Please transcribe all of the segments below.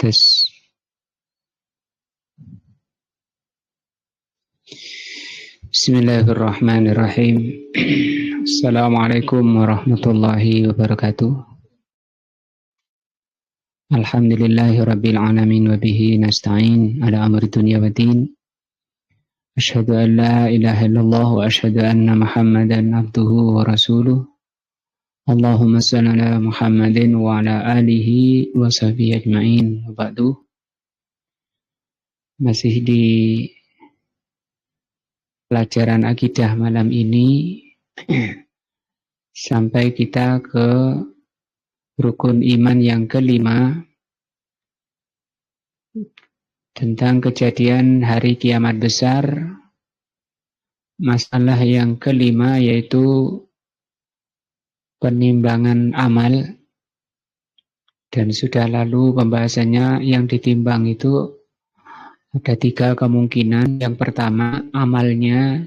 Tes. Bismillahirrahmanirrahim. Assalamualaikum warahmatullahi wabarakatuh. Alhamdulillahirabbil alamin wa bihi nasta'in ala amri dunya waddin. Asyhadu an la ilaha illallah wa asyhadu anna Muhammadan abduhu wa rasuluh. Allahumma shalli ala Muhammadin wa ala alihi wa sahbihi ajma'in. Wa ba'du. Masih di pelajaran akidah malam ini sampai kita ke rukun iman yang kelima tentang kejadian hari kiamat besar. Masalah yang kelima yaitu penimbangan amal, dan sudah lalu pembahasannya. Yang ditimbang itu ada 3 kemungkinan. Yang pertama, amalnya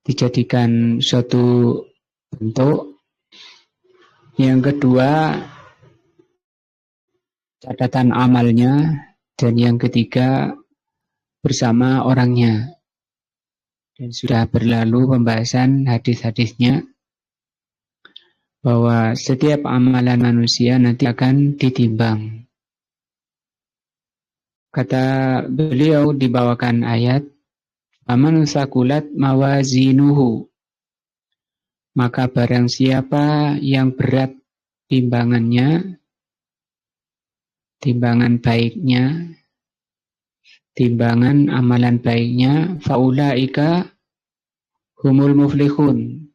dijadikan suatu bentuk. Yang kedua, catatan amalnya. Dan yang ketiga, bersama orangnya. Dan sudah berlalu pembahasan hadis-hadisnya, bahwa setiap amalan manusia nanti akan ditimbang. Kata beliau, dibawakan ayat, "Faman sakulat mawazinuhu", maka barang siapa yang berat timbangannya, timbangan baiknya, timbangan amalan baiknya, faulaika humul muflihun,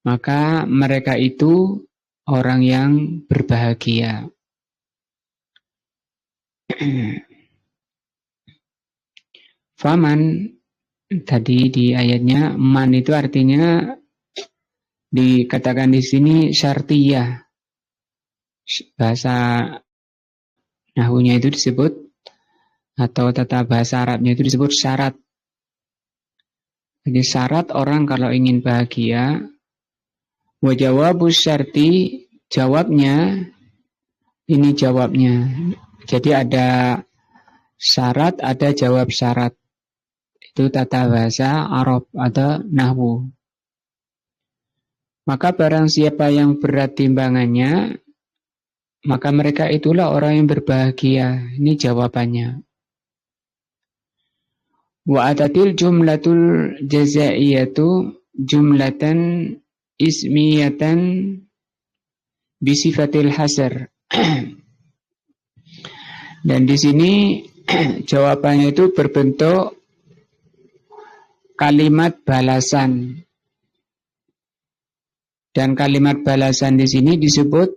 maka mereka itu orang yang berbahagia. Faman, tadi di ayatnya man itu artinya dikatakan di sini syartiyah. Bahasa nahwunya itu disebut, atau tata bahasa Arabnya itu disebut syarat. Jadi syarat orang kalau ingin bahagia. Wa jawabus syarti, jawabnya, ini jawabnya. Jadi ada syarat, ada jawab syarat. Itu tata bahasa Arab atau nahwu. Maka barang siapa yang berat timbangannya, maka mereka itulah orang yang berbahagia. Ini jawabannya. Wa atatil jumlatul jazaiyatu jumlatan ismiyatan bisifatil hasar. Dan di sini jawabannya itu berbentuk kalimat balasan. Dan kalimat balasan di sini disebut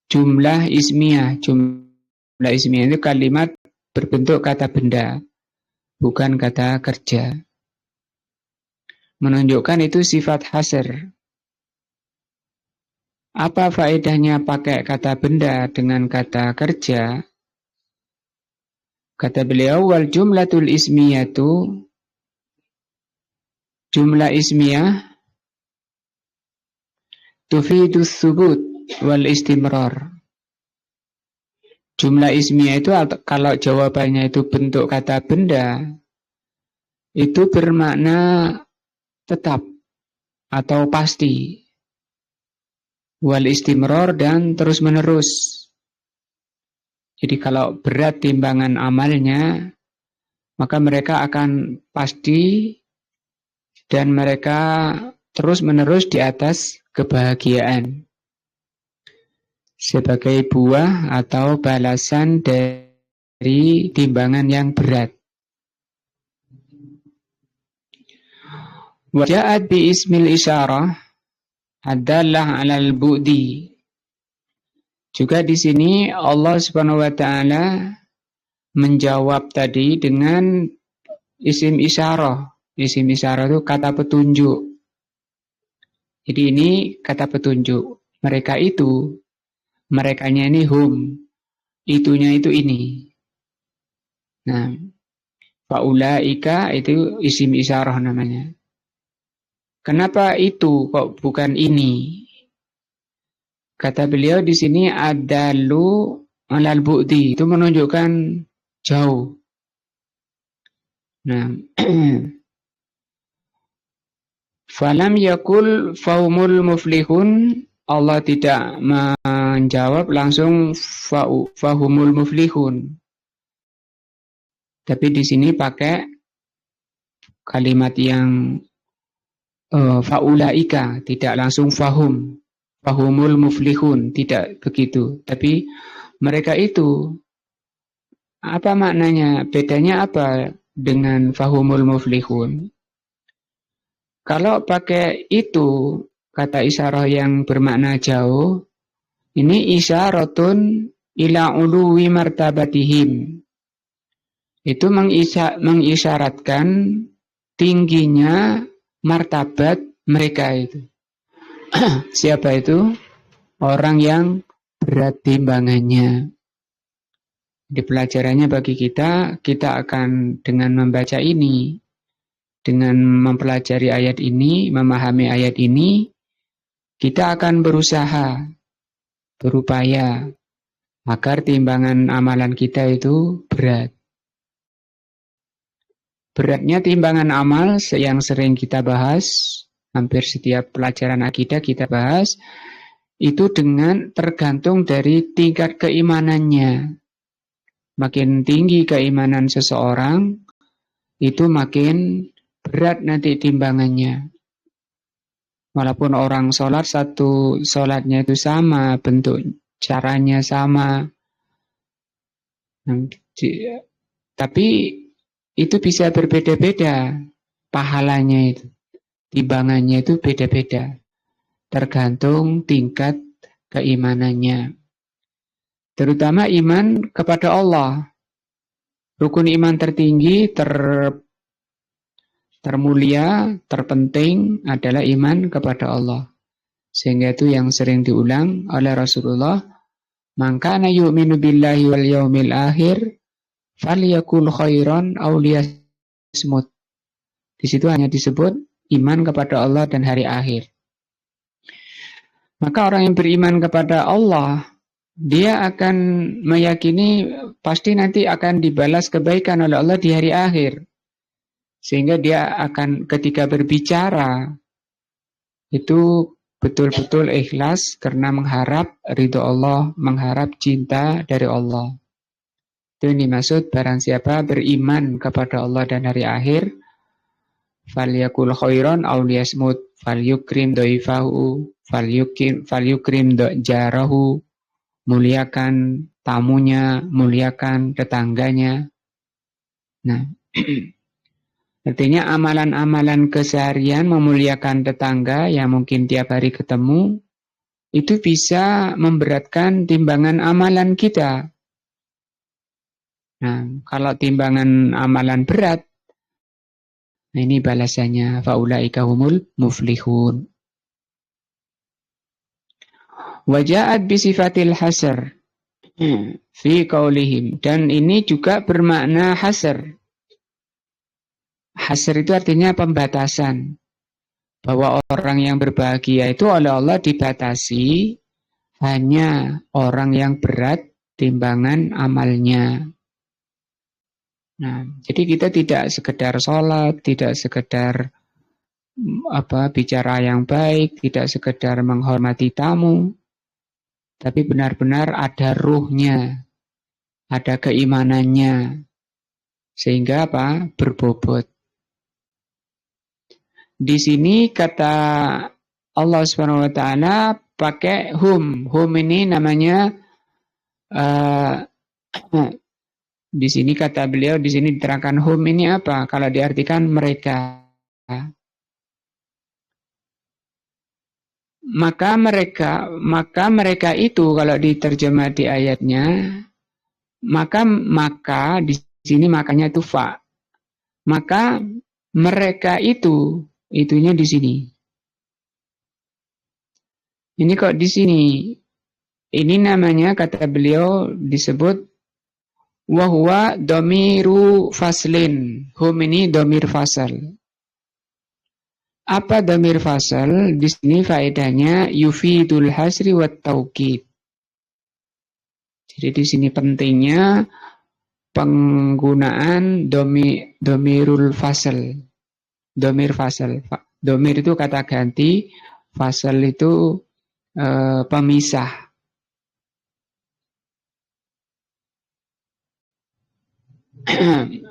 jumlah ismiyah. Jumlah ismiyah itu kalimat berbentuk kata benda, bukan kata kerja. Menunjukkan itu sifat hasr. Apa faedahnya pakai kata benda dengan kata kerja? Kata beliau, wal jumlatul ismiyatu, jumlah ismiyah tufidus subut wal istimrar. Jumlah ismiyah itu kalau jawabannya itu bentuk kata benda, itu bermakna tetap atau pasti. Wal istimrar, dan terus menerus. Jadi kalau berat timbangan amalnya, maka mereka akan pasti dan mereka terus menerus di atas kebahagiaan. Sebagai buah atau balasan dari timbangan yang berat. Waja'at bi ismil isyarah adalah alal bu'di. Juga di sini Allah Subhanahu wa taala menjawab tadi dengan isim isyarah. Isim isyarah itu kata petunjuk. Jadi ini kata petunjuk. Mereka itu, merekanya ini hum, itunya itu ini. Nah, faulaika itu isim isyarah namanya. Kenapa itu kok bukan ini? Kata beliau di sini adalu alal bu'di, itu menunjukkan jauh. Nah, falam yakul faumul muflihun, Allah tidak menjawab langsung fahumul muflihun. Tapi di sini pakai kalimat yang faulaika, tidak langsung fahumul muflihun, tidak begitu. Tapi mereka itu, apa maknanya? Bedanya apa dengan fahumul muflihun? Kalau pakai itu, kata isyarah yang bermakna jauh, ini isyaratun ila uluwi martabatihim. Itu mengisyaratkan tingginya martabat mereka itu. Siapa itu? Orang yang berat timbangannya. Di pelajarannya bagi kita akan dengan membaca ini, dengan mempelajari ayat ini, memahami ayat ini, kita akan berupaya agar timbangan amalan kita itu berat. Beratnya timbangan amal yang sering kita bahas, hampir setiap pelajaran akidah kita bahas, itu dengan tergantung dari tingkat keimanannya. Makin tinggi keimanan seseorang, itu makin berat nanti timbangannya. Walaupun orang sholat, satu sholatnya itu sama, bentuk caranya sama. Tapi itu bisa berbeda-beda pahalanya itu. Timbangannya itu beda-beda. Tergantung tingkat keimanannya. Terutama iman kepada Allah. Rukun iman tertinggi, termulia, terpenting adalah iman kepada Allah. Sehingga itu yang sering diulang oleh Rasulullah. Man kana yu'minu billahi wal yaumil akhir falyakul khairan aw liyasmut. Di situ hanya disebut iman kepada Allah dan hari akhir. Maka orang yang beriman kepada Allah, dia akan meyakini pasti nanti akan dibalas kebaikan oleh Allah di hari akhir. Sehingga dia akan ketika berbicara itu betul-betul ikhlas karena mengharap ridho Allah, mengharap cinta dari Allah. Itu yang dimaksud barang siapa beriman kepada Allah dan hari akhir, falyakul khairan aw liyasmut, falyukrim dhaifahu, falyukrim jarahu, muliakan tamunya, muliakan tetangganya. Nah, artinya amalan-amalan keseharian memuliakan tetangga yang mungkin tiap hari ketemu, itu bisa memberatkan timbangan amalan kita. Nah, kalau timbangan amalan berat, nah ini balasannya faulaika humul muflihun. Waja'at bisifatil hasr fi qaulihim, dan ini juga bermakna hasr. Hasr itu artinya pembatasan. Bahwa orang yang berbahagia itu oleh Allah dibatasi hanya orang yang berat timbangan amalnya. Nah, jadi kita tidak sekedar sholat, tidak sekedar bicara yang baik, tidak sekedar menghormati tamu, tapi benar-benar ada ruhnya, ada keimanannya, sehingga berbobot. Di sini kata Allah SWT pakai hum. Hum ini namanya di sini kata beliau, di sini diterangkan hum ini apa? Kalau diartikan mereka. Maka mereka itu kalau diterjemah di ayatnya, maka di sini makanya itu fa. Maka mereka itu, itunya di sini. Ini kok di sini. Ini namanya kata beliau disebut wahwa domiru faslin. Hum ini domir fasal. Apa domir fasal? Di sini faedahnya yufidul hasri wat taukid. Jadi di sini pentingnya penggunaan domirul fasl. Domir fasl. Domir itu kata ganti, fasl itu pemisah.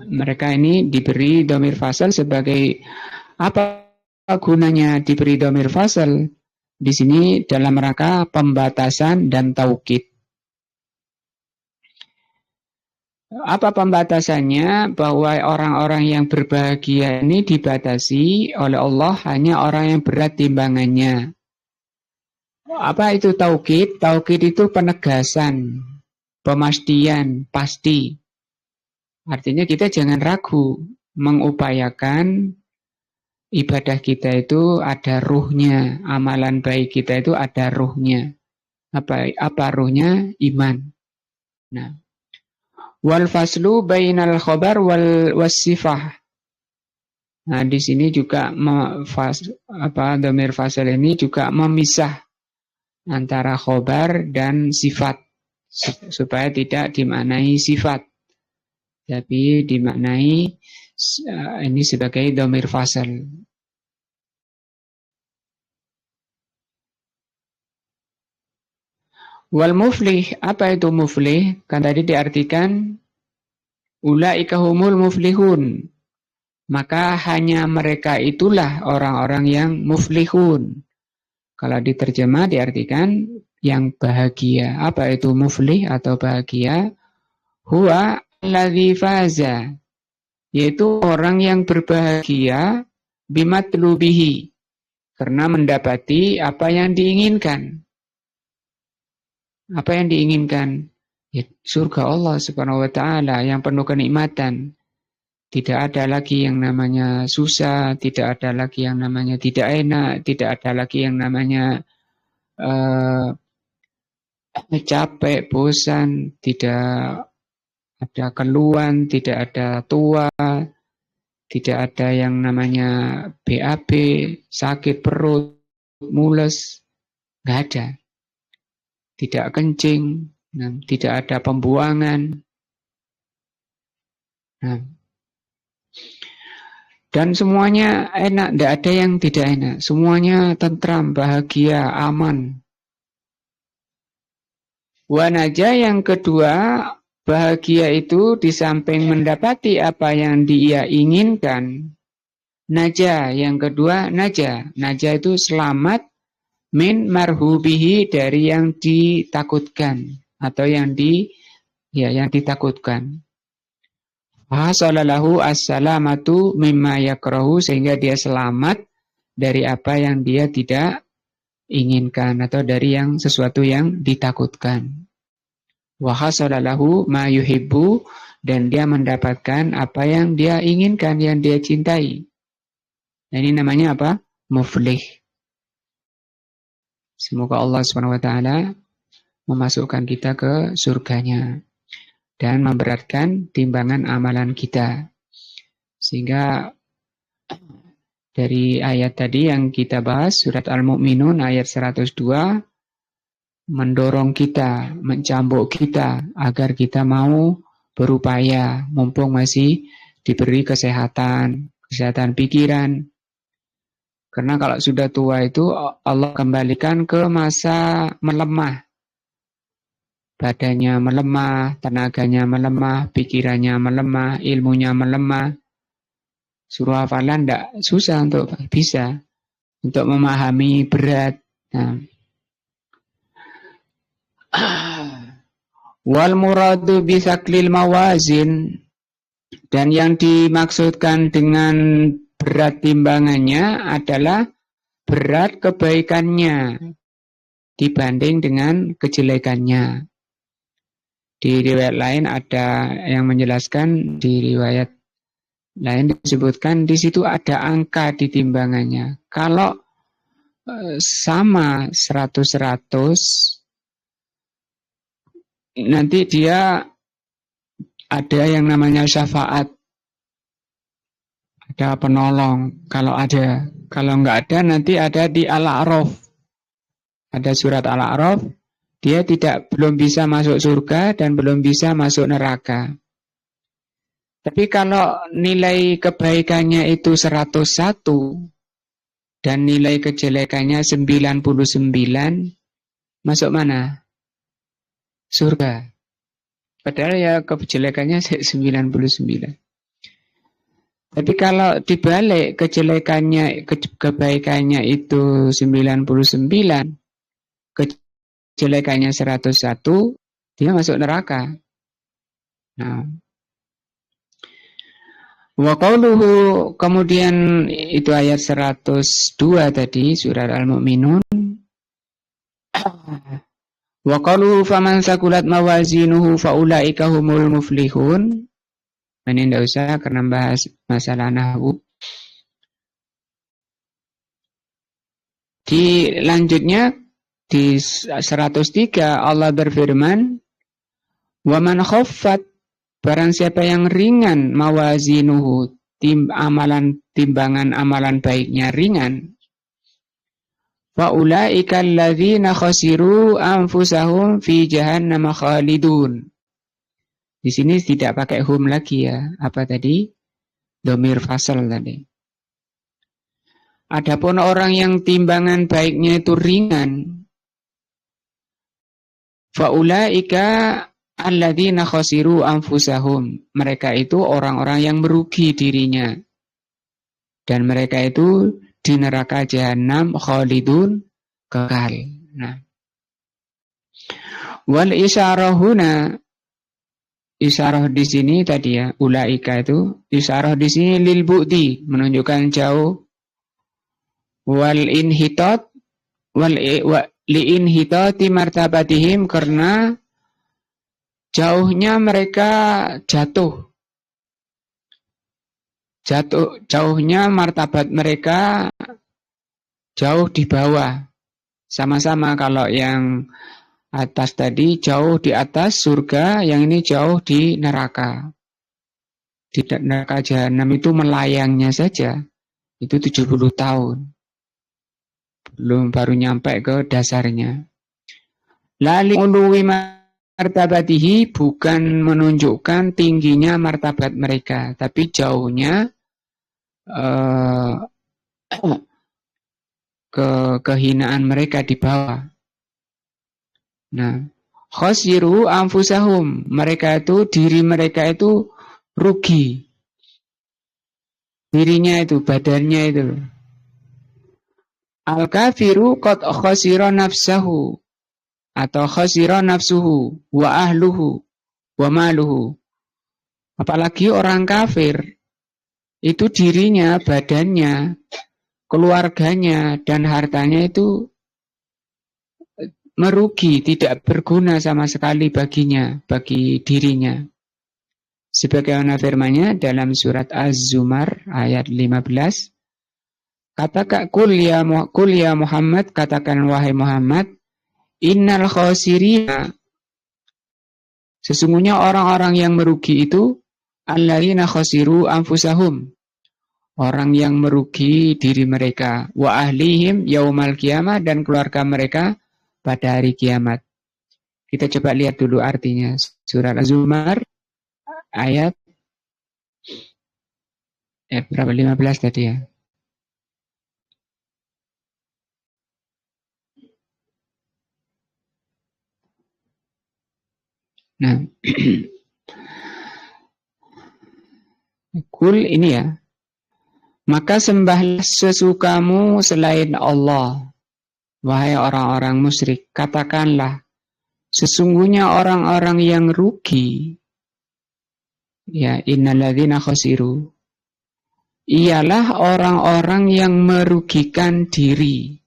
Mereka ini diberi domir fasl sebagai apa gunanya diberi domir fasl? Di sini dalam rangka pembatasan dan taukid. Apa pembatasannya? Bahwa orang-orang yang berbahagia ini dibatasi oleh Allah hanya orang yang berat timbangannya. Apa itu taukid? Taukid itu penegasan, pemastian, pasti. Artinya kita jangan ragu mengupayakan ibadah kita itu ada ruhnya, amalan baik kita itu ada ruhnya. Apa ruhnya? Iman. Nah, wal faslu bainal khabar wal wasifah. Nah, di sini juga dhamir fasl ini juga memisah antara khobar dan sifat supaya tidak dimaknai sifat, tapi dimaknai ini sebagai dhamir fasl. Wal muflih, apa itu muflih? Kan tadi diartikan ulaika humul muflihun. Maka hanya mereka itulah orang-orang yang muflihun. Kalau diterjemah diartikan yang bahagia. Apa itu muflih atau bahagia? Huwa alladzi faza, yaitu orang yang berbahagia bimatlubihi, karena mendapati apa yang diinginkan. Apa yang diinginkan? Ya, surga Allah Subhanahu wa taala yang penuh kenikmatan. Tidak ada lagi yang namanya susah, tidak ada lagi yang namanya tidak enak, tidak ada lagi yang namanya capek, bosan, tidak ada keluhan, tidak ada tua, tidak ada yang namanya BAB, sakit perut, mules, nggak ada. Tidak kencing, tidak ada pembuangan. Nah, dan semuanya enak, tidak ada yang tidak enak. Semuanya tentram, bahagia, aman. Wanaja yang kedua, bahagia itu di samping mendapati apa yang dia inginkan. Naja yang kedua, naja. Naja itu selamat min marhubihi, dari yang ditakutkan atau yang ditakutkan. Hasalalahu as-salamatu mimma yakrahu, sehingga dia selamat dari apa yang dia tidak inginkan atau dari yang sesuatu yang ditakutkan. Wa hasalalahu ma yuhibbu, dan dia mendapatkan apa yang dia inginkan, yang dia cintai. Nah, ini namanya apa? Muflih. Semoga Allah SWT memasukkan kita ke surganya dan memberatkan timbangan amalan kita. Sehingga dari ayat tadi yang kita bahas, surat Al-Mu'minun ayat 102, mendorong kita, mencambuk kita agar kita mau berupaya mumpung masih diberi kesehatan pikiran. Karena kalau sudah tua itu Allah kembalikan ke masa melemah. Badannya melemah, tenaganya melemah, pikirannya melemah, ilmunya melemah. Suruh hafalan tidak susah untuk bisa. Untuk memahami berat. Nah. Wal muradu bisaklil mawazin, dan yang dimaksudkan dengan berat timbangannya adalah berat kebaikannya dibanding dengan kejelekannya. Di riwayat lain ada yang menjelaskan, di riwayat lain disebutkan di situ ada angka di timbangannya. Kalau sama 100-100, nanti dia ada yang namanya syafaat, ada penolong. Kalau nggak ada nanti ada di Al-A'raf. Ada surat Al-A'raf, Dia belum bisa masuk surga dan belum bisa masuk neraka. Tapi kalau nilai kebaikannya itu 101 dan nilai kejelekannya 99, masuk mana? Surga. Padahal ya kejelekannya 99. Tapi kalau dibalik kebaikannya itu 99, kejelekannya 101, dia masuk neraka. Nah, wa qauluhu, kemudian itu ayat 102 tadi surat Al-Mu'minun. Wa qauluhu faman sakulat mawazinuhu faulaika humul muflihun. Ini tidak usah karena bahas masalah nahwu. Di lanjutnya di 103 Allah berfirman, wa man khaffat, barang siapa yang ringan mawazinuhu, timbangan amalan baiknya ringan, fa ulaika alladzina khasiru anfusahum fi jahannam khalidun. Di sini tidak pakai hum lagi ya. Apa tadi? Dhamir fasal tadi. Adapun orang yang timbangan baiknya itu ringan, fa ulaika alladzina khasiru anfusahum. Mereka itu orang-orang yang merugi dirinya. Dan mereka itu di neraka jahanam khalidun, kekal. Nah. Wal isyarahuna, isyarah di sini tadi ya, ulaika itu isyarah di sini lil bu'di, menunjukkan jauh. Wal inhitat li inhitati martabatihim, karena jauhnya mereka jauhnya martabat mereka jauh di bawah. Sama-sama, kalau yang atas tadi jauh di atas surga, yang ini jauh di neraka. Di neraka jahanam itu melayangnya saja itu 70 tahun. Baru nyampe ke dasarnya. Lali uluwi martabatihi, bukan menunjukkan tingginya martabat mereka, tapi jauhnya kehinaan mereka di bawah. Nah, khasiru anfusahum, mereka itu, diri mereka itu rugi. Dirinya itu, badannya itu. Al-kafiru qad khasira nafsahu, atau khasira nafsuhu wa ahluhu wa maluhu. Apalagi orang kafir, itu dirinya, badannya, keluarganya, dan hartanya itu merugi, tidak berguna sama sekali baginya, bagi dirinya. Sebagaimana firman-Nya dalam surat Az-Zumar ayat 15. Katakan kul ya Muhammad, katakan wahai Muhammad, innal khasirina, sesungguhnya orang-orang yang merugi itu alladzina khasiru anfusahum, orang yang merugi diri mereka, wa ahlihim yaumal qiyamah, dan keluarga mereka pada hari kiamat. Kita coba lihat dulu artinya. Surat Az-Zumar ayat berapa, 15 tadi ya. Nah, kul ini ya. Maka sembahlah sesukamu selain Allah, wahai orang-orang musyrik. Katakanlah, sesungguhnya orang-orang yang rugi, ya, innalladzina khasiru, ialah orang-orang yang merugikan diri.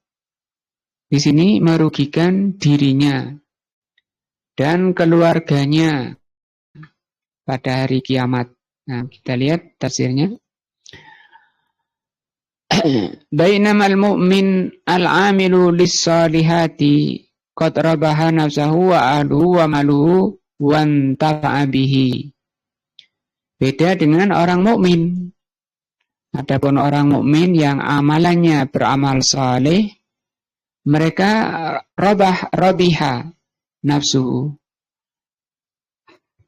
Di sini merugikan dirinya dan keluarganya pada hari kiamat. Nah, kita lihat tafsirnya. Bainamal mu'min al-amilu lis-salihati qad rabaha nafsahu wa ahluhu wa maluhu wa antafa'a bihi. Beda dengan orang mukmin. Adapun orang mukmin yang amalannya beramal saleh, mereka rabiha, nafsu.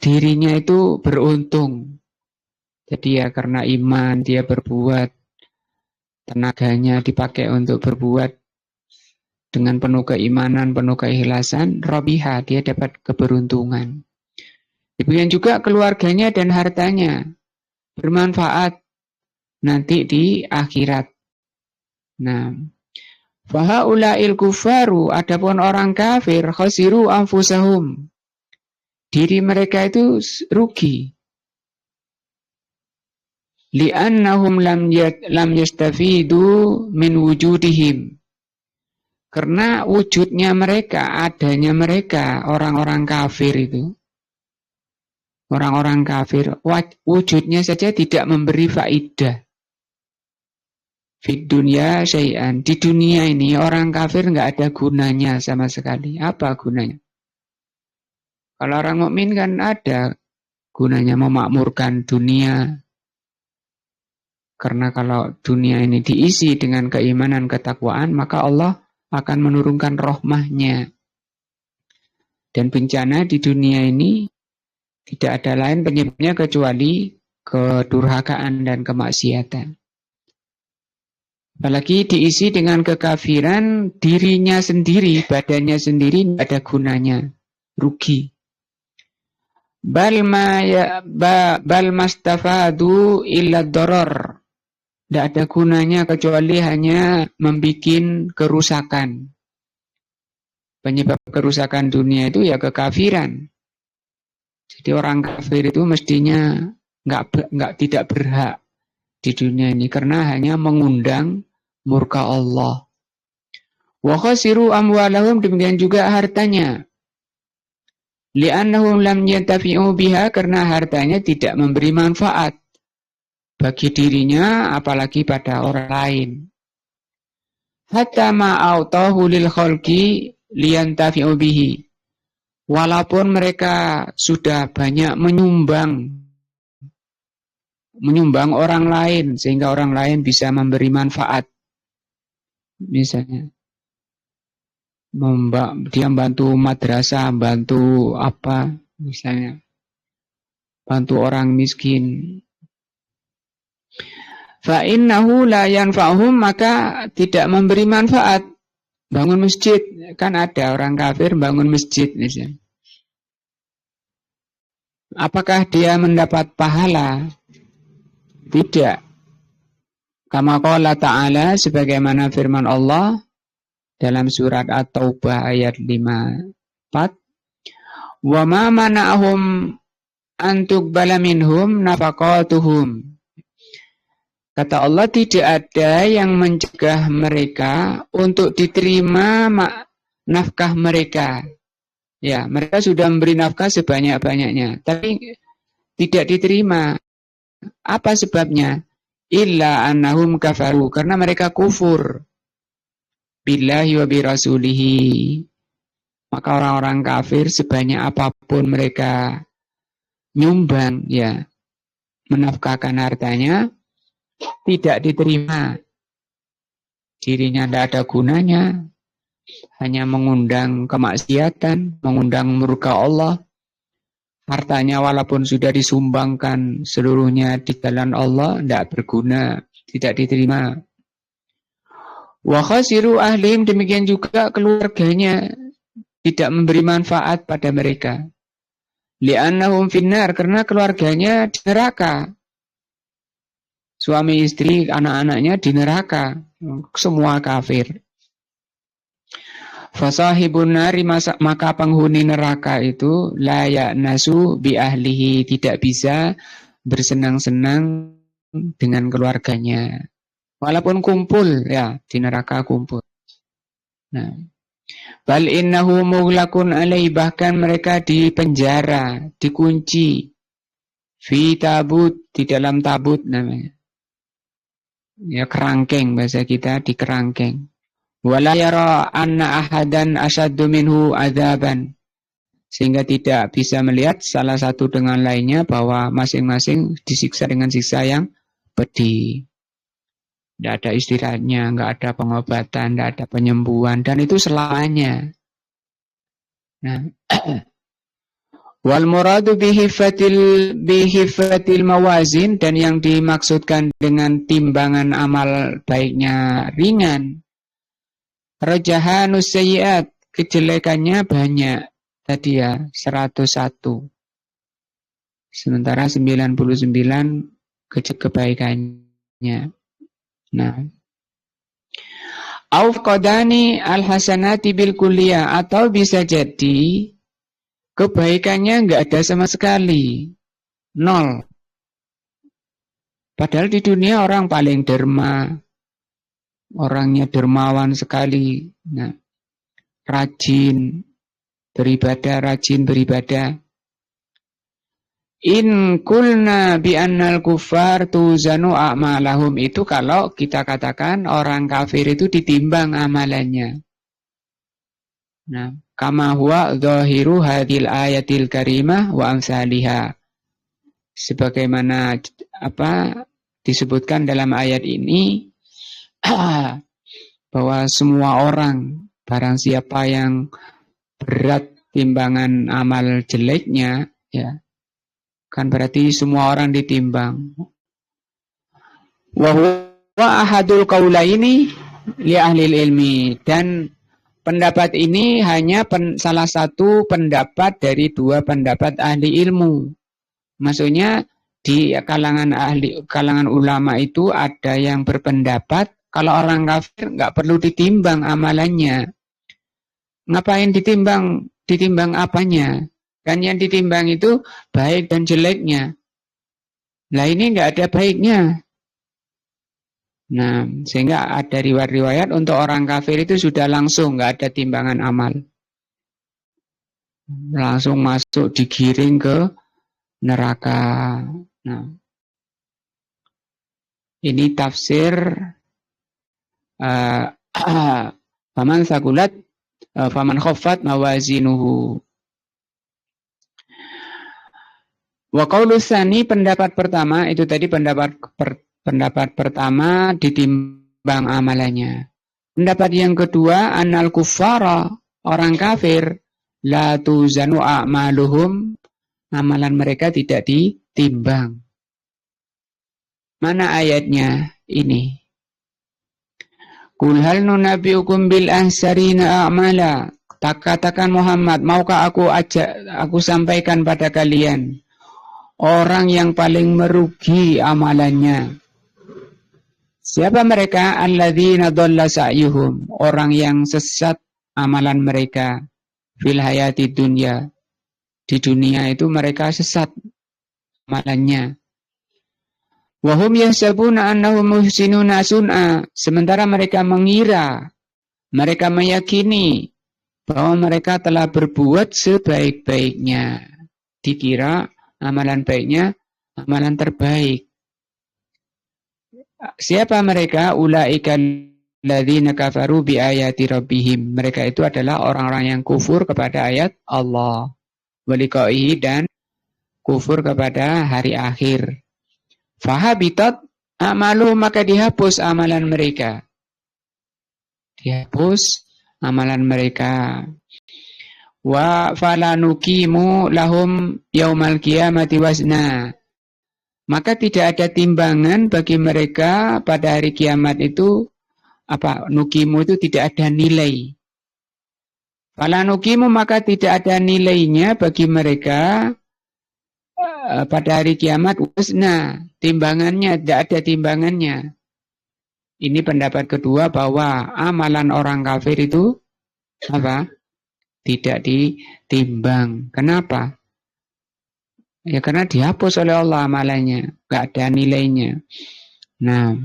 Dirinya itu beruntung. Jadi ya karena iman dia berbuat, tenaganya dipakai untuk berbuat dengan penuh keimanan, penuh keikhlasan, robiha, dia dapat keberuntungan. Demikian juga keluarganya dan hartanya bermanfaat nanti di akhirat. Nah, fahaula'il kufaru, adapun orang kafir, khasiru anfusahum, diri mereka itu rugi. Li'annahum lam yastafidu min wujudihim. Karena wujudnya mereka, adanya mereka, orang-orang kafir itu. Orang-orang kafir, wujudnya saja tidak memberi faidah. Fid dunya syai'an. Di dunia ini orang kafir nggak ada gunanya sama sekali. Apa gunanya? Kalau orang mukmin kan ada gunanya, memakmurkan dunia. Karena kalau dunia ini diisi dengan keimanan, ketakwaan, maka Allah akan menurunkan rahmahnya. Dan bencana di dunia ini tidak ada lain penyebabnya kecuali kedurhakaan dan kemaksiatan. Apalagi diisi dengan kekafiran, dirinya sendiri, badannya sendiri tidak ada gunanya, rugi. Bal mastafadu illa doror. Tidak ada gunanya kecuali hanya membuat kerusakan. Penyebab kerusakan dunia itu ya kekafiran. Jadi orang kafir itu mestinya tidak berhak di dunia ini karena hanya mengundang murka Allah. Wa khasiru amwalahum, demikian juga hartanya. Li'annahum lam yantafi'u biha, karena hartanya tidak memberi manfaat bagi dirinya apalagi pada orang lain. Hatta ma'autahu lil khalqi liyantafi'u bihi. Walaupun mereka sudah banyak menyumbang orang lain sehingga orang lain bisa memberi manfaat. Misalnya dia bantu madrasah, bantu apa misalnya, bantu orang miskin. Fa innahu la yanfa'uhum, maka tidak memberi manfaat. Bangun masjid, kan ada orang kafir bangun masjid misalnya. Apakah dia mendapat pahala? Tidak. Kama qala ta'ala, sebagaimana firman Allah dalam surat At-Taubah ayat 54. Wa ma mana'ahum an tuqbala minhum nafaqatuhum. Kata Allah, tidak ada yang mencegah mereka untuk diterima nafkah mereka. Ya, mereka sudah memberi nafkah sebanyak-banyaknya, tapi tidak diterima. Apa sebabnya? Illa annahum kafaru, karena mereka kufur billahi wa birasulihi. Maka orang-orang kafir sebanyak apapun mereka nyumbang, ya, menafkahkan hartanya, tidak diterima. Dirinya tidak ada gunanya, hanya mengundang kemaksiatan, mengundang murka Allah. Hartanya walaupun sudah disumbangkan seluruhnya di jalan Allah, tidak berguna, tidak diterima. Wa khasiru ahlim, demikian juga keluarganya tidak memberi manfaat pada mereka. Li'annahum finnar, karena keluarganya di neraka. Suami istri, anak-anaknya di neraka, semua kafir. Fasahibun nari, maka penghuni neraka itu layak nasu bi ahlihi, tidak bisa bersenang-senang dengan keluarganya. Walaupun kumpul, ya di neraka kumpul. Nah, bal innahu mughlaqun alai, bahkan mereka di penjara, dikunci. Fi tabut, di dalam tabut namanya. Ya, kerangkeng, bahasa kita di kerangkeng. Wala yara anna ahadan asyaddu minhu adzaban, sehingga tidak bisa melihat salah satu dengan lainnya bahwa masing-masing disiksa dengan siksa yang pedih. Tidak ada istirahatnya, nggak ada pengobatan, tidak ada penyembuhan, dan itu selamanya. Nah, wal muradu bihifatil mawazin, dan yang dimaksudkan dengan timbangan amal baiknya ringan, rajahanus sayyiat, kejelekannya banyak. Tadi ya 101. Sementara 99 kebaikannya. Nah, auf qadani al-hasanati bil kulliyah, atau bisa jadi kebaikannya enggak ada sama sekali. Nol. Padahal di dunia orang paling derma, orangnya dermawan sekali. Nah, rajin beribadah. In kulna bi annal kufar tuzanu a'malahum, itu kalau kita katakan orang kafir itu ditimbang amalannya. Nah, kama huwa dhahiru hadil ayatil karimah wa amsalihah. Sebagaimana disebutkan dalam ayat ini bahwa semua orang, barang siapa yang berat timbangan amal jeleknya, ya, kan berarti semua orang ditimbang. Wa huwa ahadul qaulaini li ahli ilmi, dan pendapat ini hanya salah satu pendapat dari dua pendapat ahli ilmu. Maksudnya di kalangan ulama itu ada yang berpendapat kalau orang kafir nggak perlu ditimbang amalannya. Ngapain ditimbang? Ditimbang apanya? Kan yang ditimbang itu baik dan jeleknya. Nah, ini nggak ada baiknya. Nah, sehingga ada riwayat-riwayat untuk orang kafir itu sudah langsung nggak ada timbangan amal. Langsung masuk, digiring ke neraka. Nah, ini tafsir faman sakulat faman khaffat mawazinuhu. Wa qaulus tsani, pendapat pertama, itu tadi pendapat pertama ditimbang amalannya. Pendapat yang kedua, annal kuffara, orang kafir, la tuzanu a'maluhum, amalan mereka tidak ditimbang. Mana ayatnya? Ini. Qul hal nunabbiukum bil ahsarina a'mala. Katakan Muhammad, maukah aku sampaikan pada kalian orang yang paling merugi amalannya. Siapa mereka? Alladzina dhalla sa'yuhum, orang yang sesat amalan mereka fil hayati dunya. Di dunia itu mereka sesat amalannya. Wa hum yahsabuna annahum muhsinuna sun'a, sementara mereka mengira, mereka meyakini bahwa mereka telah berbuat sebaik-baiknya. Dikira amalan baiknya amalan terbaik. Siapa mereka? Ulaika alladzina kafaru bi ayati rabbihim. Mereka itu adalah orang-orang yang kufur kepada ayat Allah, wa liqa'ihi, dan kufur kepada hari akhir. Fahabitat amaluhum, maka dihapus amalan mereka. Dihapus amalan mereka. Wa falanukimu lahum yaumal qiyamati wazna, maka tidak ada timbangan bagi mereka pada hari kiamat itu. Nukimu itu tidak ada nilai. Falanukimu, maka tidak ada nilainya bagi mereka pada hari kiamat wazna, timbangannya, tidak ada timbangannya. Ini pendapat kedua, bahwa amalan orang kafir itu tidak ditimbang. Kenapa? Ya karena dihapus oleh Allah amalannya, nggak ada nilainya. Nah,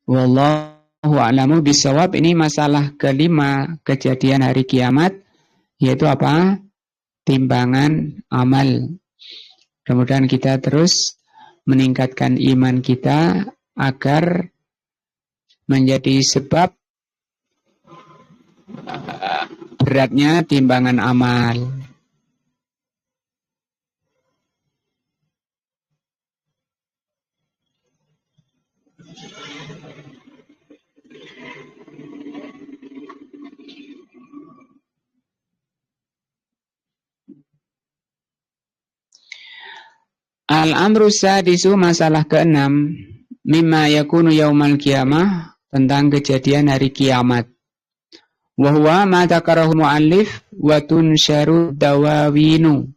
wallahu a'lamu bishawab. Ini masalah kelima, kejadian hari kiamat, yaitu timbangan amal. Kemudian kita terus meningkatkan iman kita agar menjadi sebab beratnya timbangan amal. Al-amru sadisu, masalah keenam, mimma yakunu yaumal qiyamah, tentang kejadian hari kiamat. Wa huwa ma dzakarahu muallif wa tunsyaru dawawinu.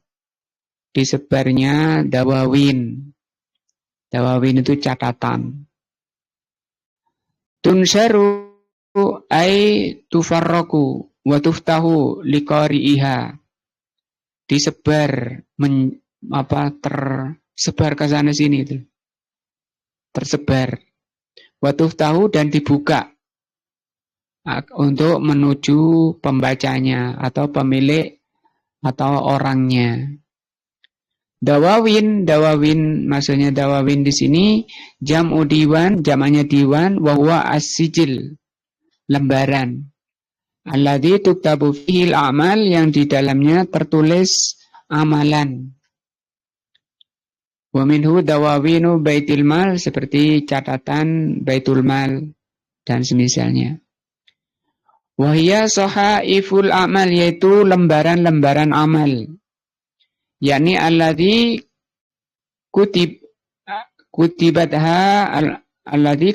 Disebarnya dawawin. Dawawin itu catatan. Tunsyaru ay tufarraku wa tuftahu liqari'iha. Disebar tersebar ke sana sini itu. Tersebar. Wa tuftahu, dan dibuka untuk menuju pembacanya atau pemilik atau orangnya. Dawawin maksudnya dawawin di sini jam'u diwan, jamannya diwan, wa huwa as-sijil, lembaran. Alladzi tuktabu fihil a'mal, yang di dalamnya tertulis amalan. Wa minhu dawawinu baitul mal, seperti catatan baitul mal dan semisalnya. Wa hiya sahaiful a'mal, yaitu lembaran-lembaran amal. Yakni alladzi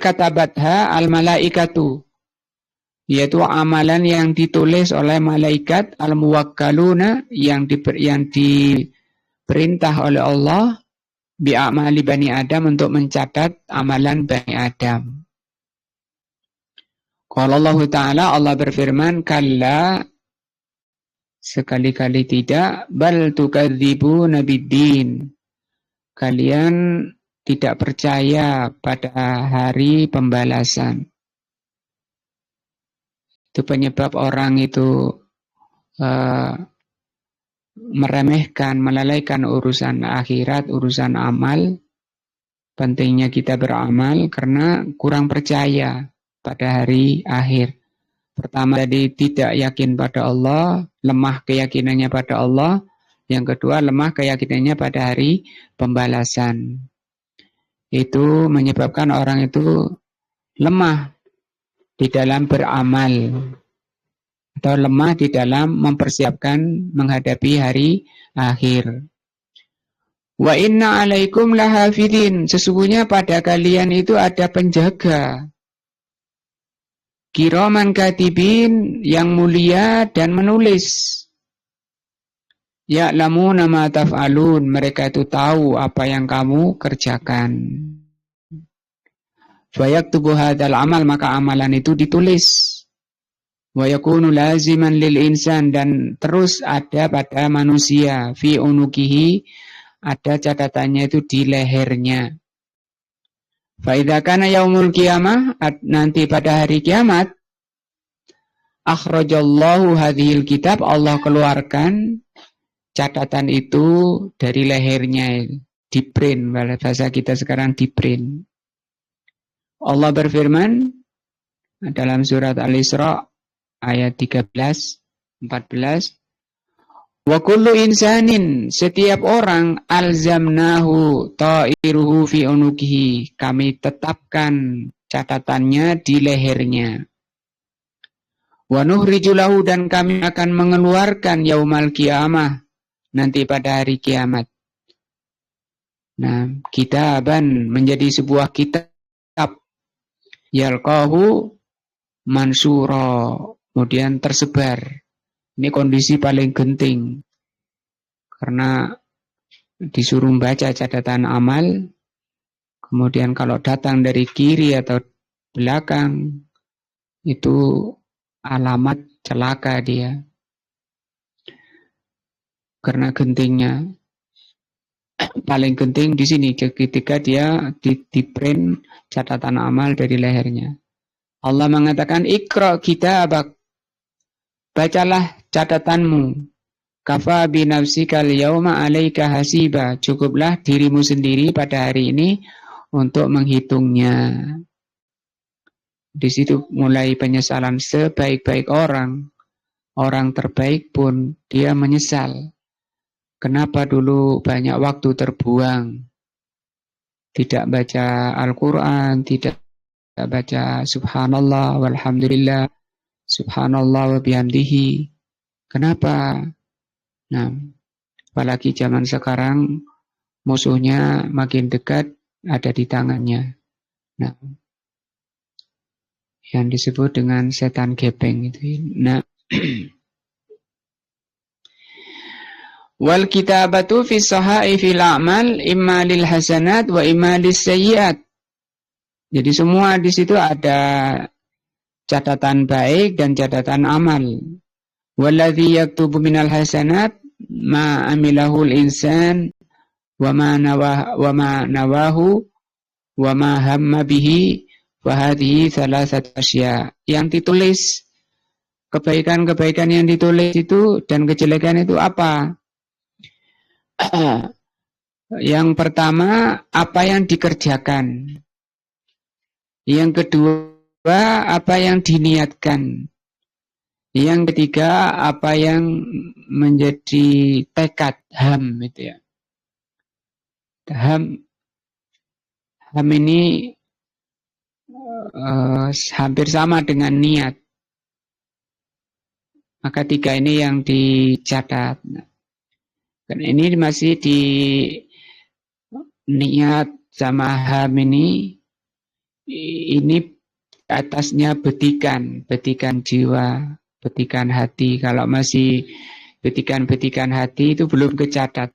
katabatha al-malaikatu, yaitu amalan yang ditulis oleh malaikat, al-muwakkaluna, yang diperintah oleh Allah bi'amali bani Adam, untuk mencatat amalan bani Adam. Qala Allah Ta'ala, Allah berfirman, kalla, sekali-kali tidak, bal tukadzibuna biddin, kalian tidak percaya pada hari pembalasan. Itu penyebab orang itu meremehkan, melalaikan urusan akhirat, urusan amal. Pentingnya kita beramal karena kurang percaya pada hari akhir. Pertama tadi tidak yakin pada Allah, lemah keyakinannya pada Allah. Yang kedua, lemah keyakinannya pada hari pembalasan. Itu menyebabkan orang itu lemah di dalam beramal, atau lemah di dalam mempersiapkan menghadapi hari akhir. Wa inna alaikum lahafidin, sesungguhnya pada kalian itu ada penjaga. Kiraman katibin, yang mulia dan menulis. Ya'lamuna ma taf'alun, mereka itu tahu apa yang kamu kerjakan. Fayaktubu hadzal amal, maka amalan itu ditulis. Wa yakunu laziman lil insan, dan terus ada pada manusia. Fi unukihi, ada catatannya itu di lehernya. Fa idza kana yaumul qiyamah, nanti pada hari kiamat, akhrajallahu hadhil kitab, Allah keluarkan catatan itu dari lehernya, di print, bahasa kita sekarang di print. Allah berfirman dalam surat Al-Isra ayat 13-14, wa kullu insanin, setiap orang, alzamnahu ta'iruhu fi unukihi, kami tetapkan catatannya di lehernya. Wa nuhrijulahu, dan kami akan mengeluarkan yaumal qiyamah, nanti pada hari kiamat. Nah, kitaban, menjadi sebuah kitab, yalqahu mansura, kemudian tersebar. Ini kondisi paling genting, karena disuruh baca catatan amal, kemudian kalau datang dari kiri atau belakang, itu alamat celaka dia. Karena gentingnya, paling genting di sini ketika dia di print catatan amal dari lehernya. Allah mengatakan, Iqra kitabak, bacalah catatanmu. Kafa bi nafsikal yauma 'alaika hasiba, cukuplah dirimu sendiri pada hari ini untuk menghitungnya. Di situ mulai penyesalan sebaik-baik orang. Orang terbaik pun dia menyesal. Kenapa dulu banyak waktu terbuang? Tidak baca Al-Quran, tidak baca subhanallah walhamdulillah, subhanallah wa bihamdihi. Kenapa? Nah, apalagi zaman sekarang musuhnya makin dekat ada di tangannya. Nah, yang disebut dengan setan gepeng itu. Nah, wal kitabatu fi sahaifil a'mal imma lil hasanat wa imma lis sayyiat. Jadi semua di situ ada catatan baik dan catatan amal. Walladzi yaktubu minal hasanat ma amilahul insan wa ma nawahu wa ma hamma bihi wa hadhihi thalathat asya. Yang ditulis, kebaikan-kebaikan yang ditulis itu dan kejelekan itu apa? Yang pertama, apa yang dikerjakan. Yang kedua, apa yang diniatkan. Yang ketiga, apa yang menjadi tekad, ham itu ya. Ham ini hampir sama dengan niat. Maka tiga ini yang dicatat. Karena ini masih di niat sama ham ini atasnya betikan jiwa, betikan hati. Kalau masih betikan hati itu belum kecatat.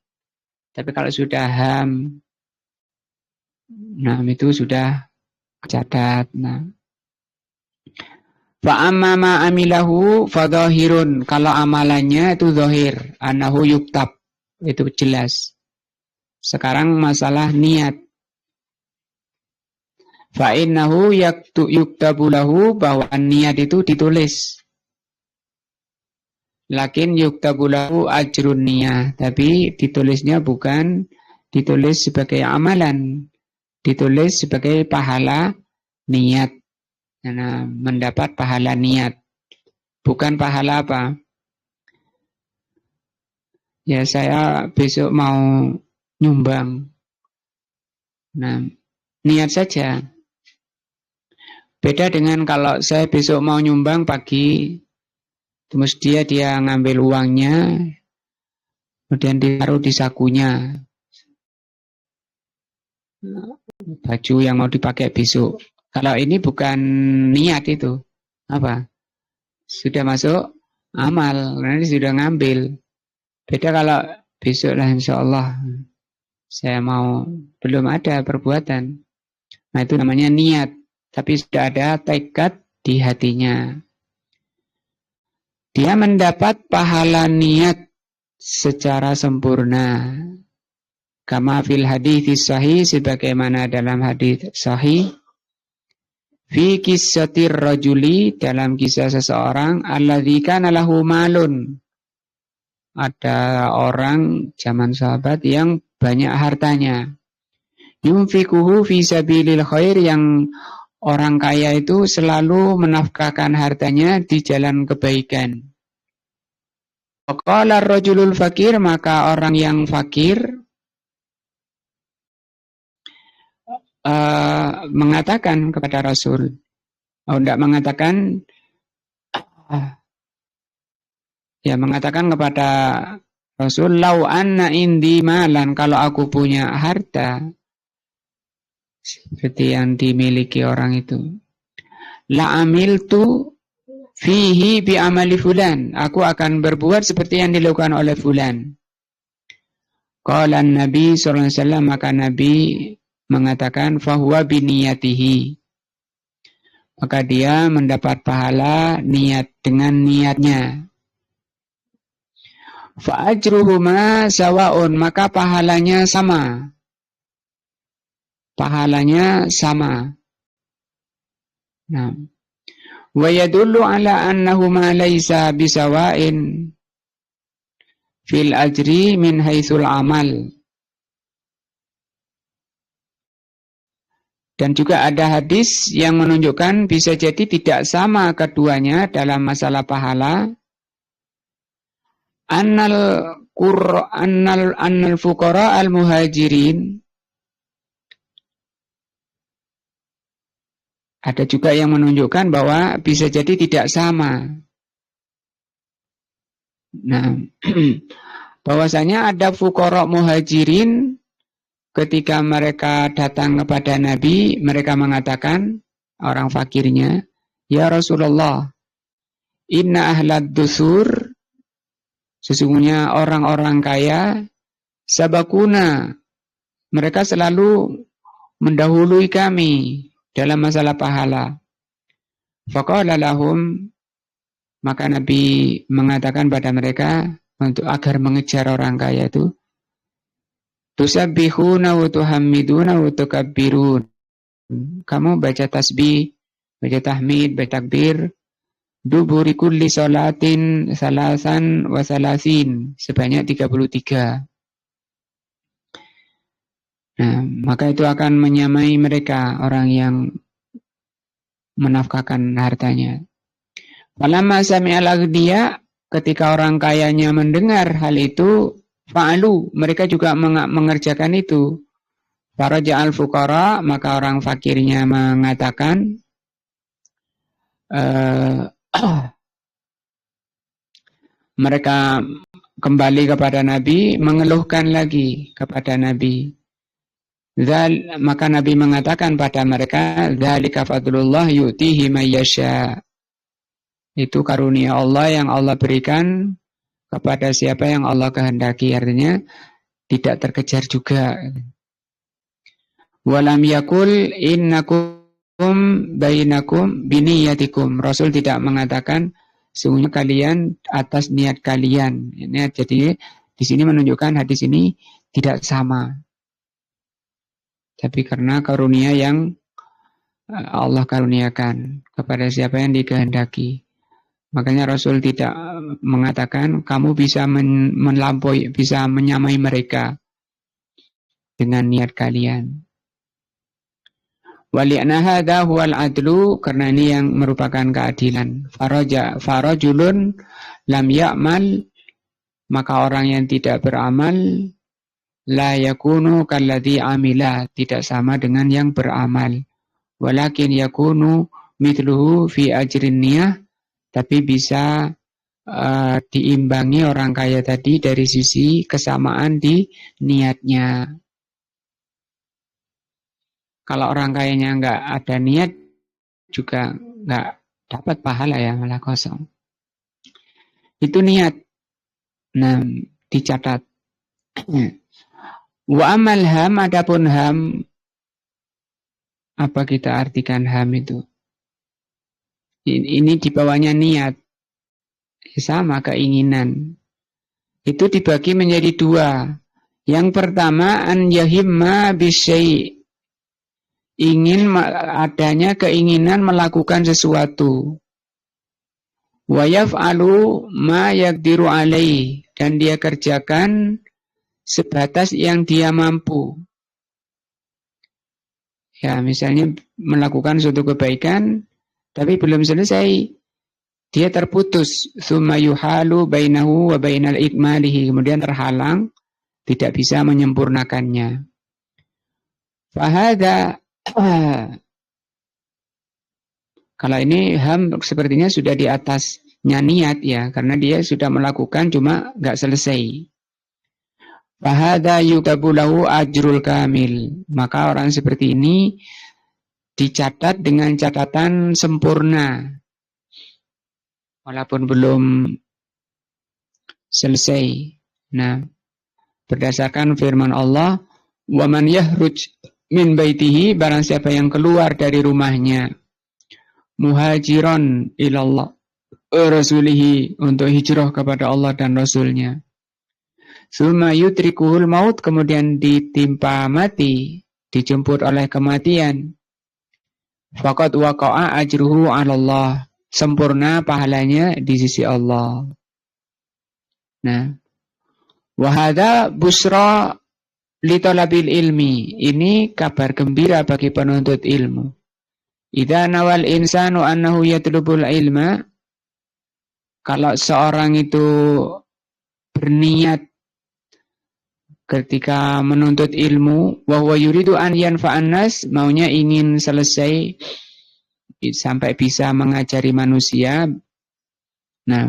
Tapi kalau sudah ham, nah itu sudah kecatat. Nah, fa amma ma amilahu fa dhahirun. Kalau amalannya itu zahir, annahu yuktab, itu jelas. Sekarang masalah niat. Fa innahu yuktabu lahu, bahwa niat itu ditulis. Lakin yuktabu lahu ajrun niyah, tapi ditulisnya bukan ditulis sebagai amalan, ditulis sebagai pahala niat. Karena mendapat pahala niat, bukan pahala apa? Ya saya besok mau nyumbang. Nah, niat saja. Beda dengan kalau saya besok mau nyumbang pagi, terus dia ngambil uangnya, kemudian ditaruh di sakunya. Baju yang mau dipakai besok. Kalau ini bukan niat itu. Apa? Sudah masuk amal, nanti sudah ngambil. Beda kalau besok lah insya Allah saya mau, belum ada perbuatan. Nah itu namanya niat. Tapi sudah ada tekad di hatinya. Dia mendapat pahala niat secara sempurna. Kama fil hadits sahih, sebagaimana dalam hadits sahih. Fi kissatir rajuli, dalam kisah seseorang, alladzi kana lahu malun. Ada orang zaman sahabat yang banyak hartanya. Yunfikuhu fi sabilil khair, yang orang kaya itu selalu menafkahkan hartanya di jalan kebaikan. Qala ar-rajulul fakir, maka orang yang fakir mengatakan kepada Rasul. Tidak mengatakan, ya mengatakan kepada Rasul, lau anna indi malan, kalau aku punya harta seperti yang dimiliki orang itu, la amiltu fihi bi amali fulan, aku akan berbuat seperti yang dilakukan oleh fulan. Qala Nabi sallallahu alaihi wasallam, maka Nabi mengatakan fahuwa biniyatihi, maka dia mendapat pahala niat dengan niatnya. Fa ajruhuma sawaun, maka pahalanya sama. Pahalanya sama. Nah, wa yadullu ala annahuma laisa bisawain fil ajri min haitsul amal. Dan juga ada hadis yang menunjukkan bisa jadi tidak sama keduanya dalam masalah pahala. Annal fuqara al muhajirin, ada juga yang menunjukkan bahwa bisa jadi tidak sama. Nah, bahwasanya ada fuqara muhajirin ketika mereka datang kepada Nabi, mereka mengatakan, orang fakirnya, "Ya Rasulullah, inna ahlad dusur, sesungguhnya orang-orang kaya, sabakuna, mereka selalu mendahului kami dalam masalah pahala." Faqala lahum, maka Nabi mengatakan pada mereka untuk agar mengejar orang kaya itu, tusabbihuna wa tuhammiduna wa tukabbirun. Kamu baca tasbih, baca tahmid, baca takbir, duburi kulli salatin salasan wa salasin, sebanyak 33. Nah, maka itu akan menyamai mereka, orang yang menafkahkan hartanya. Falamma sami'al aghniya, ketika orang kayanya mendengar hal itu, fa'alu, mereka juga mengerjakan itu. Faraja'al fuqara, maka orang fakirnya mengatakan, mereka kembali kepada Nabi, mengeluhkan lagi kepada Nabi. Maka Nabi mengatakan pada mereka, dzalika fadlullah yu'tihi may yasha. Itu karunia Allah yang Allah berikan kepada siapa yang Allah kehendaki, artinya tidak terkejar juga. Walam yakul innakum bainakum biniyatikum. Rasul tidak mengatakan sungguhnya kalian atas niat kalian. Jadi di sini menunjukkan hadis ini tidak sama. Tapi karena karunia yang Allah karuniakan kepada siapa yang dikehendaki. Makanya Rasul tidak mengatakan kamu bisa melampaui, bisa menyamai mereka dengan niat kalian. Wali'na hadza huwal adlu, karena ini yang merupakan keadilan. Farajulun lam ya'mal, maka orang yang tidak beramal, la yakunu kalladzi amila, tidak sama dengan yang beramal. Walakin yakunu mithluhu fi ajrin niyah, tapi bisa diimbangi orang kaya tadi dari sisi kesamaan di niatnya. Kalau orang kayanya nggak ada niat, juga nggak dapat pahala ya, malah kosong. Itu niat. Nah, dicatat. Wa amal ham, adapun ham, apa kita artikan ham itu? Ini di bawahnya niat, sama keinginan. Itu dibagi menjadi dua. Yang pertama, an yahimma bisyai', ingin adanya keinginan melakukan sesuatu. Wa yaf'alu ma yaqdiru alaihi, dan dia kerjakan sebatas yang dia mampu. Ya, misalnya melakukan suatu kebaikan, tapi belum selesai, dia terputus. Tsumma yuhalu bainahu wa bainal ikmalihi, kemudian terhalang, tidak bisa menyempurnakannya. Fahada, kalau ini ham sepertinya sudah di atasnya niat ya, karena dia sudah melakukan cuma nggak selesai. Fahada yukabu lahu ajrul kamil, maka orang seperti ini dicatat dengan catatan sempurna, walaupun belum selesai. Nah, berdasarkan firman Allah, wa man yahruj min baitihi, barang siapa yang keluar dari rumahnya, muhajiron ilallah rasulihi, untuk hijrah kepada Allah dan Rasulnya, summa yutrikuhul maut, kemudian ditimpa mati, dijemput oleh kematian, faqad waqa'a ajruhu 'ala Allah, sempurna pahalanya di sisi Allah. Nah, wa hadza busra li talabil ilmi, ini kabar gembira bagi penuntut ilmu. Idza nawal insanu annahu yatlubul ilma, kalau seorang itu berniat ketika menuntut ilmu, wa huwa yuridu an yanfa'an nas, maunya ingin selesai sampai bisa mengajari manusia, nah,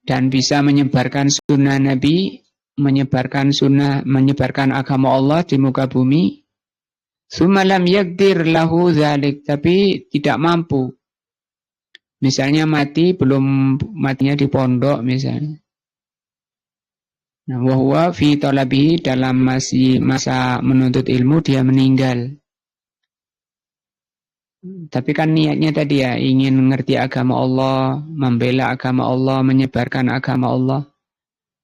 dan bisa menyebarkan sunnah Nabi, menyebarkan sunnah, menyebarkan agama Allah di muka bumi. Tsumma lam yaqdir lahu dzalik, tapi tidak mampu. Misalnya mati, belum matinya di pondok misalnya. Nah, wa huwa fi talabihi, dalam masih masa menuntut ilmu dia meninggal. Tapi kan niatnya tadi ya, ingin mengerti agama Allah, membela agama Allah, menyebarkan agama Allah.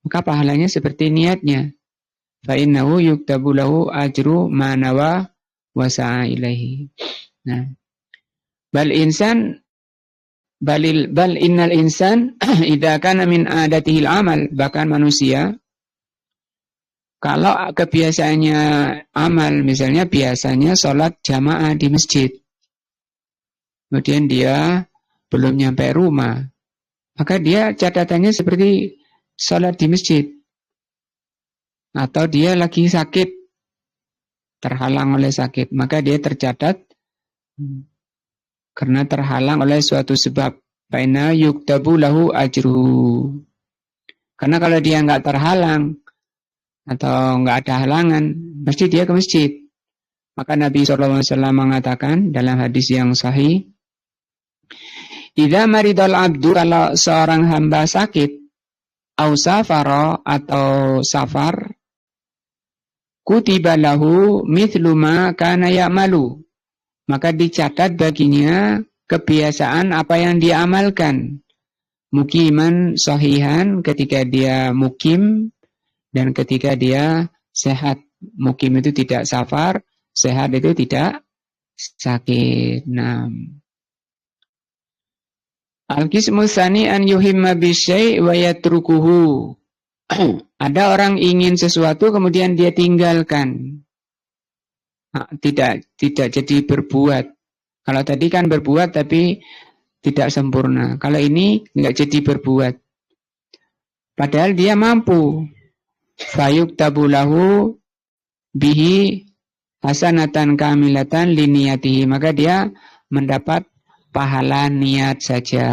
Maka pahalanya seperti niatnya. Fa innahu yuktabu lahu ajru ma nawa wa sa'a ilaihi. Nah, bal innal insan idza kana min adatihil amal, bahkan manusia kalau kebiasaannya amal, misalnya biasanya sholat jamaah di masjid, kemudian dia belum nyampe rumah, maka dia catatannya seperti sholat di masjid. Atau dia lagi sakit, terhalang oleh sakit, maka dia tercatat karena terhalang oleh suatu sebab. Faina yuktabu lahu ajruhu. Karena kalau dia nggak terhalang atau nggak ada halangan, pasti dia ke masjid. Maka Nabi SAW mengatakan dalam hadis yang sahih, idza maridal abdu, kalau seorang hamba sakit, au safara, atau safar, kutiba lahu mithlu ma kana ya'malu, maka dicatat baginya kebiasaan apa yang dia amalkan. Mukiman sahihan, ketika dia mukim, dan ketika dia sehat. Mukim itu tidak safar, sehat itu tidak sakit. Nah, al-qismu tsani an yuhimma bisyai' wa yatrukuhu. Ada orang ingin sesuatu kemudian dia tinggalkan. Tidak jadi berbuat. Kalau tadi kan berbuat tapi tidak sempurna. Kalau ini enggak jadi berbuat. Padahal dia mampu. Fayuktabu lahu bihi hasanatan kamilatan liniyatihi, maka dia mendapat pahala niat saja.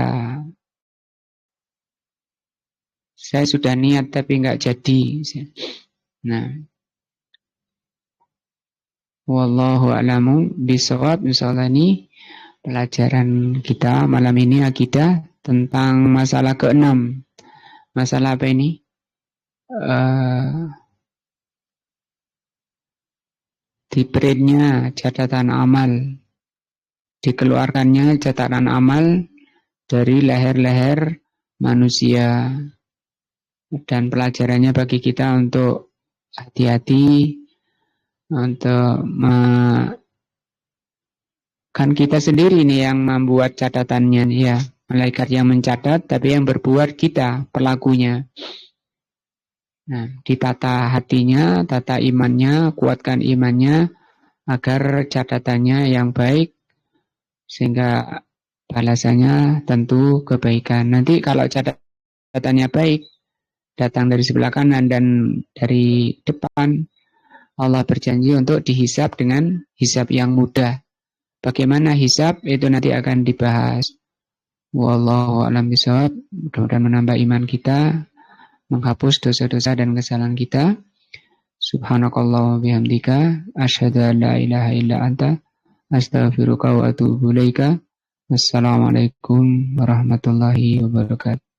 Saya sudah niat tapi enggak jadi. Nah, wallahu a'lamu bishawab. Insyaallah ini pelajaran kita malam ini akidah tentang masalah ke-6. Masalah apa ini? Di printnya catatan amal, dikeluarkannya catatan amal dari leher-leher manusia, dan pelajarannya bagi kita untuk hati-hati untuk kan kita sendiri nih yang membuat catatannya, ya, malaikat yang mencatat, tapi yang berbuat kita pelakunya. Nah, ditata hatinya, tata imannya, kuatkan imannya agar catatannya yang baik, sehingga balasannya tentu kebaikan. Nanti kalau catatannya baik, datang dari sebelah kanan dan dari depan, Allah berjanji untuk dihisab dengan hisab yang mudah. Bagaimana hisab itu nanti akan dibahas. Wallahu a'lam bishawab. Mudah-mudahan menambah iman kita, menghapus dosa-dosa dan kesalahan kita. Subhanakallah wa bihamdika, asyhadu an la ilaha illa anta, astaghfiruka wa atubu ilaika. Wassalamualaikum warahmatullahi wabarakatuh.